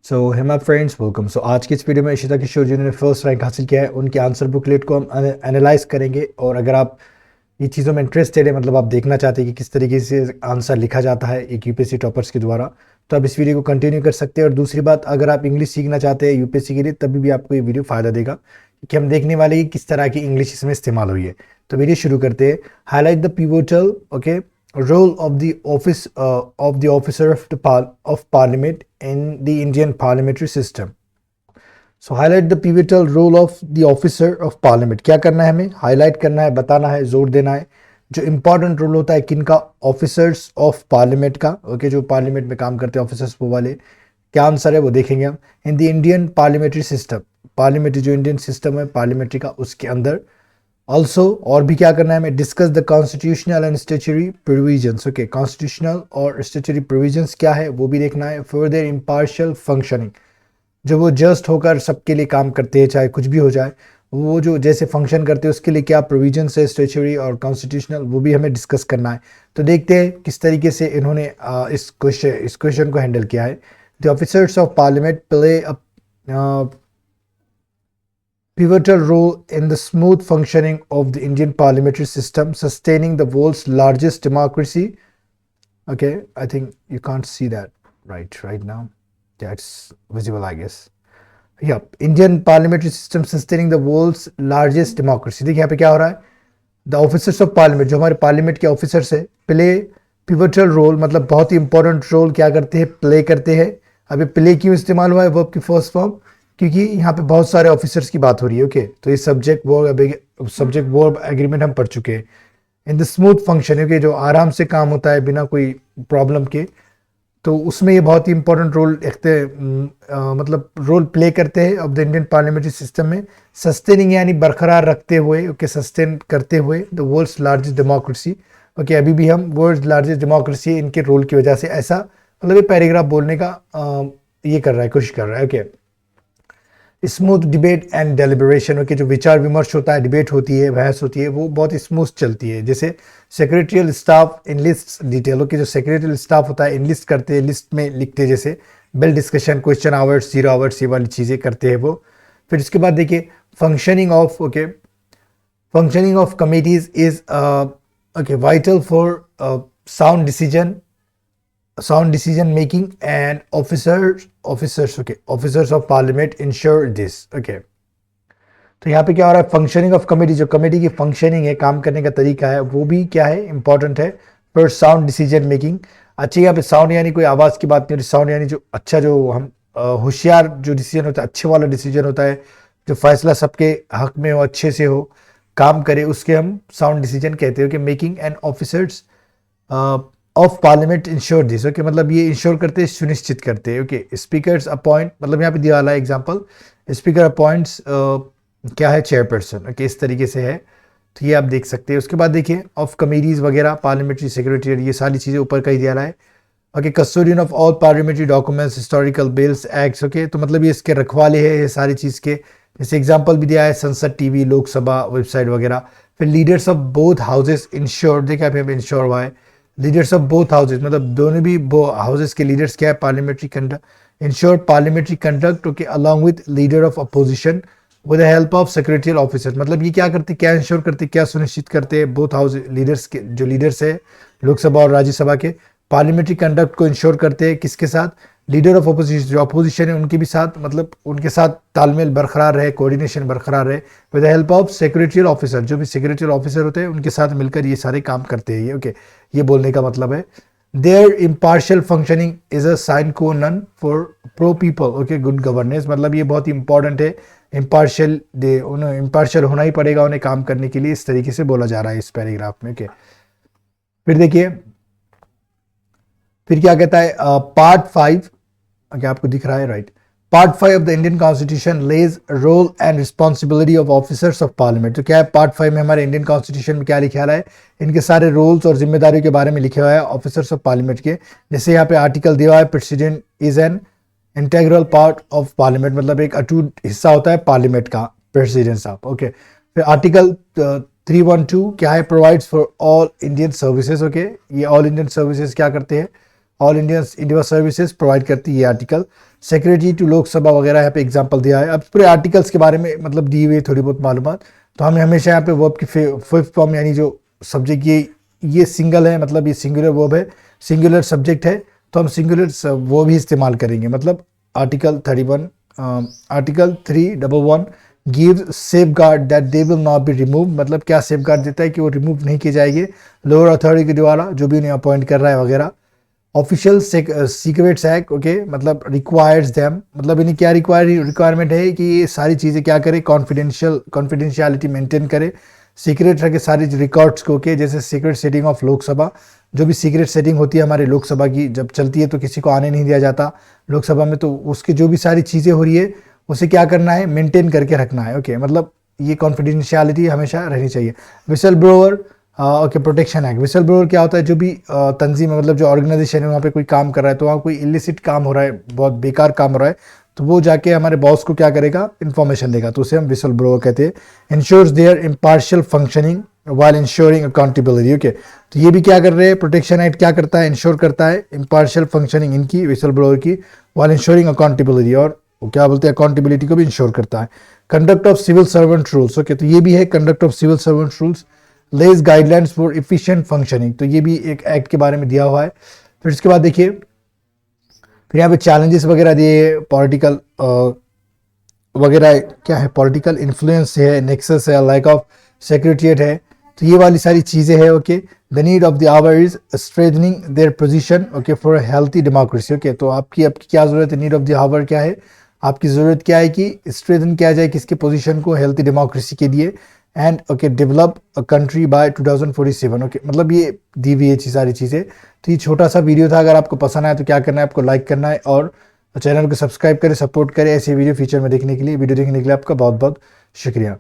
So hey my friends welcome. So आज की इस वीडियो में इशिता किशोर जिन्होंने फर्स्ट रैंक हासिल किया है उनके आंसर बुकलेट को हम एनालाइज करेंगे। और अगर आप ये चीज़ों में इंटरेस्टेड है, मतलब आप देखना चाहते हैं कि किस तरीके से आंसर लिखा जाता है एक यूपीएससी टॉपर्स के द्वारा, तो आप इस वीडियो को कंटिन्यू कर सकते हैं। और दूसरी बात, अगर आप इंग्लिश सीखना चाहते हैं यूपीएससी के लिए, तभी भी आपको ये वीडियो फ़ायदा देगा कि हम देखने वाले हैं कि किस तरह की इंग्लिश इसमें इस्तेमाल हुई है। तो वीडियो शुरू करते हैं। Highlight the pivotal role of the office of the officer of parliament in the Indian parliamentary system. So highlight the pivotal role of the officer of parliament. क्या करना है हमें? हाईलाइट करना है, बताना है, जोर देना है जो इंपॉर्टेंट रोल होता है किनका, ऑफिसर्स ऑफ पार्लियामेंट का। ओके, जो पार्लियामेंट में काम करते हैं ऑफिसर्स वो वाले। क्या आंसर है वो देखेंगे हम। In the Indian parliamentary system, parliamentary जो इंडियन सिस्टम है पार्लियामेंट्री का, उसके अंदर। ऑल्सो और भी क्या करना है हमें, discuss the constitutional and statutory provisions. Okay, constitutional और स्टेचुरी प्रोविजंस क्या है वो भी देखना है। फॉर देयर इम्पार्शियल फंक्शनिंग, जो वो जस्ट होकर सबके लिए काम करते हैं चाहे कुछ भी हो जाए, वो जो जैसे फंक्शन करते हैं उसके लिए क्या प्रोविजंस है स्टेचुरी और कॉन्स्टिट्यूशनल, वो भी हमें डिस्कस करना है। तो देखते हैं किस तरीके से इन्होंने इस क्वेश्चन को हैंडल किया है। The officers of parliament play a pivotal role in the smooth functioning of the Indian parliamentary system, sustaining the world's largest democracy. Okay, I think you can't see that right now. That's visible, I guess. Yep, Indian parliamentary system sustaining the world's largest democracy. देखिए यहाँ पे क्या हो रहा है, the officers of parliament, जो हमारे parliament के ऑफिसर्स है, प्ले पिवटल रोल, मतलब बहुत ही इंपॉर्टेंट रोल क्या करते हैं, प्ले करते हैं। अभी प्ले क्यों इस्तेमाल हुआ है वर्ब की फर्स्ट फॉर्म, क्योंकि यहाँ पे बहुत सारे ऑफिसर्स की बात हो रही है। ओके, तो ये सब्जेक्ट वर्ब एग्रीमेंट हम पढ़ चुके हैं। In the smooth function, okay, जो आराम से काम होता है बिना कोई प्रॉब्लम के, तो उसमें ये बहुत ही इंपॉर्टेंट रोल रखते हैं, मतलब रोल प्ले करते हैं of the Indian parliamentary system में। सस्टेनिंग यानी बरकरार रखते हुए, ओके, सस्टेन करते हुए the world's largest democracy. Okay, अभी भी हम वर्ल्ड लार्जेस्ट डेमोक्रेसी इनके रोल की वजह से, ऐसा मतलब ये पैराग्राफ बोलने का ये कर रहा है, कोशिश कर रहा है। Okay, smooth debate and deliberation, okay, जो विचार विमर्श होता है, डिबेट होती है, बहस होती है, वो बहुत स्मूथ चलती है। जैसे secretarial staff enlist detail, okay, जो सेक्रेटरियल स्टाफ होता है इनलिस्ट करते हैं, लिस्ट में लिखते हैं, जैसे bill discussion, question hours, 0 hours, ये वाली चीज़ें करते हैं वो। फिर इसके बाद देखिए functioning of, okay, functioning of committees is okay vital for sound decision making and officers of parliament ensure this. Okay, तो यहाँ पे क्या हो रहा है, फंक्शनिंग ऑफ कमेटी, जो कमेटी की फंक्शनिंग है, काम करने का तरीका है, वो भी क्या है, इंपॉर्टेंट है फॉर साउंड डिसीजन मेकिंग। अच्छा, यहाँ पे साउंड यानी कोई आवाज़ की बात नहीं होती, साउंड यानी जो अच्छा, जो हम होशियार जो डिसीजन होता है, अच्छे वाला डिसीजन होता है, जो फैसला सबके हक में हो, अच्छे से हो, काम करे, उसके हम साउंड डिसीजन कहते हैं। कि making and officers of parliament ensure this. Okay, मतलब ये इंश्योर करते हैं, सुनिश्चित करते हैं। ओके, स्पीकर्स अपॉइंट, मतलब यहाँ पे दिया वाला एग्जांपल, स्पीकर अपॉइंट्स क्या है, चेयरपर्सन। ओके, इस तरीके से है, तो ये आप देख सकते हैं। उसके बाद देखिए ऑफ कमेटीज वगैरह, पार्लियामेंट्री सेक्रेटरी, ये सारी चीज़ें ऊपर का ही दिया रहा है। Okay, custodian of all parliamentary documents, historical bills, acts. Okay, तो मतलब ये इसके रखवाले है, ये सारी चीज़ के। जैसे एग्जाम्पल भी दिया है, संसद टीवी, लोकसभा वेबसाइट वगैरह। फिर leaders of both houses ensure, देखा यहाँ पे इंश्योर हुआ है, लीडर्स ऑफ बोथ हाउसेस, मतलब दोनों भी हाउसेस के लीडर्स क्या है, parliamentary conduct, ensure parliamentary conduct. Okay, along with leader of opposition with the help of secretarial officer, मतलब ये क्या करते, क्या इंश्योर करते, क्या सुनिश्चित करते हैं, बोथ हाउस लीडर्स के, जो लीडर्स है लोकसभा और राज्यसभा के, पार्लियामेंट्री कंडक्ट को इंश्योर करते हैं किसके साथ, लीडर ऑफ अपोजिशन, जो अपोजिशन है उनके भी साथ, मतलब उनके साथ तालमेल बरकरार रहे, कोऑर्डिनेशन बरकरार रहे, with the help of secretarial officer, जो भी सेक्रेटरियल ऑफिसर होते हैं उनके साथ मिलकर ये सारे काम करते हैं। ये ओके, ये बोलने का मतलब है। Their impartial functioning is a sine qua non for pro people, okay, good governance, मतलब ये बहुत ही इंपॉर्टेंट है। इम्पार्शियल उन्हें इम्पार्शियल होना ही पड़ेगा उन्हें काम करने के लिए, इस तरीके से बोला जा रहा है इस पैराग्राफ में। ओके, फिर देखिए फिर क्या कहता है, पार्ट 5, ओके, आपको दिख रहा है right. Part 5 of the Indian constitution lays role and responsibility of officers of parliament. तो क्या है, पार्ट 5 में हमारे इंडियन कॉन्स्टिट्यूशन में क्या लिखा है, इनके सारे रोल्स और जिम्मेदारियों के बारे में लिखा हुआ है ऑफिसर्स ऑफ पार्लियामेंट के। जैसे यहाँ पे आर्टिकल दिया हुआ है, president is an integral part of parliament, मतलब एक अटूट हिस्सा होता है पार्लियामेंट का प्रेसिडेंट साहब। ओके, फिर आर्टिकल 312 क्या है, provides for all Indian services. Okay, ये ऑल इंडियन सर्विसेज क्या करते हैं, ऑल इंडिया सर्विसेज प्रोवाइड करती है ये आर्टिकल। सेक्रेटरी टू लोकसभा वगैरह यहाँ पे एग्जांपल दिया है। अब पूरे आर्टिकल्स के बारे में मतलब दी हुई थोड़ी बहुत मालूमात। तो हमें हमेशा यहाँ पे वर्ब की फिफ्थ फॉर्म यानी जो सब्जेक्ट ये सिंगल है, मतलब ये सिंगुलर वर्ब है, सिंगुलर सब्जेक्ट है, तो हम सिंगुलर वो भी इस्तेमाल करेंगे। मतलब article 311 give safe guard that they will not be remove, मतलब क्या सेफ गार्ड देता है कि वो रिमूव नहीं किए जाएंगे लोअर अथॉरिटी के द्वारा, जो भी उन्हें अपॉइंट कर रहा है वगैरह। ऑफिशियल सीक्रेट्स एक्ट, ओके, मतलब रिक्वायर्स देम, मतलब इन्हें क्या रिक्वायरमेंट है कि ये सारी चीज़ें क्या करे, कॉन्फिडेंशियलिटी मेंटेन करे, सीक्रेट रखे सारी रिकॉर्ड्स को, ओके। जैसे सीक्रेट सेटिंग ऑफ लोकसभा, जो भी सीक्रेट सेटिंग होती है हमारे लोकसभा की जब चलती है तो किसी को आने नहीं दिया जाता लोकसभा में, तो उसकी जो भी सारी चीज़ें हो रही है उसे क्या करना है, मेंटेन करके रखना है, ओके। मतलब ये कॉन्फिडेंशियलिटी हमेशा रहनी चाहिए। Whistle blower, okay, protection act. Whistle blower क्या होता है, जो भी तंजीम है, मतलब जो ऑर्गेनाइजेशन है वहाँ पे कोई काम कर रहा है, तो वहाँ कोई इलिसिट काम हो रहा है, बहुत बेकार काम हो रहा है, तो वो जाके हमारे बॉस को क्या करेगा, इन्फॉर्मेशन देगा, तो उसे हम विसल ब्लोअर कहते हैं। Ensures their impartial functioning while ensuring accountability, okay. तो ये भी क्या कर रहे हैं, प्रोटेक्शन एक्ट क्या करता है, इंश्योर करता है इम्पार्शियल फंक्शनिंग इनकी, विसल ब्लोअर की, वाइल इंश्योरिंग अकाउंटेबिलिटी, और वो क्या बोलते हैं, अकाउंटेबिलिटी को भी इंश्योर करता है। Conduct of civil servant rules, okay, तो ये भी है conduct of civil servant rules, lays guidelines for efficient functioning, तो ये भी एक एक्ट के बारे में दिया हुआ है। फिर इसके बाद देखिए, फिर यहाँ पे चैलेंजेस वगैरह दिए, पॉलिटिकल वगैरह क्या है, पॉलिटिकल इन्फ्लुएंस है, नेक्सस है, लाइक ऑफ सेक्रेटरिएट है, तो ये वाली सारी चीज़ें हैं, okay. The need of the hour is strengthening their position, okay, for healthy democracy, okay. तो आपकी क्या ज़रूरत है, नीड ऑफ द आवर क्या है, आपकी ज़रूरत क्या है कि स्ट्रेथन किया जाए किसके पोजीशन को, हेल्थी डेमोक्रेसी के लिए, and okay develop a country bye 2047, okay. मतलब ये दी हुई है सारी चीज़ें। तो ये छोटा सा वीडियो था, अगर आपको पसंद आया तो क्या करना है, आपको लाइक करना है और चैनल को सब्सक्राइब करें, सपोर्ट करें ऐसे वीडियो फ्यूचर में देखने के लिए। वीडियो देखने के लिए आपका बहुत बहुत शुक्रिया।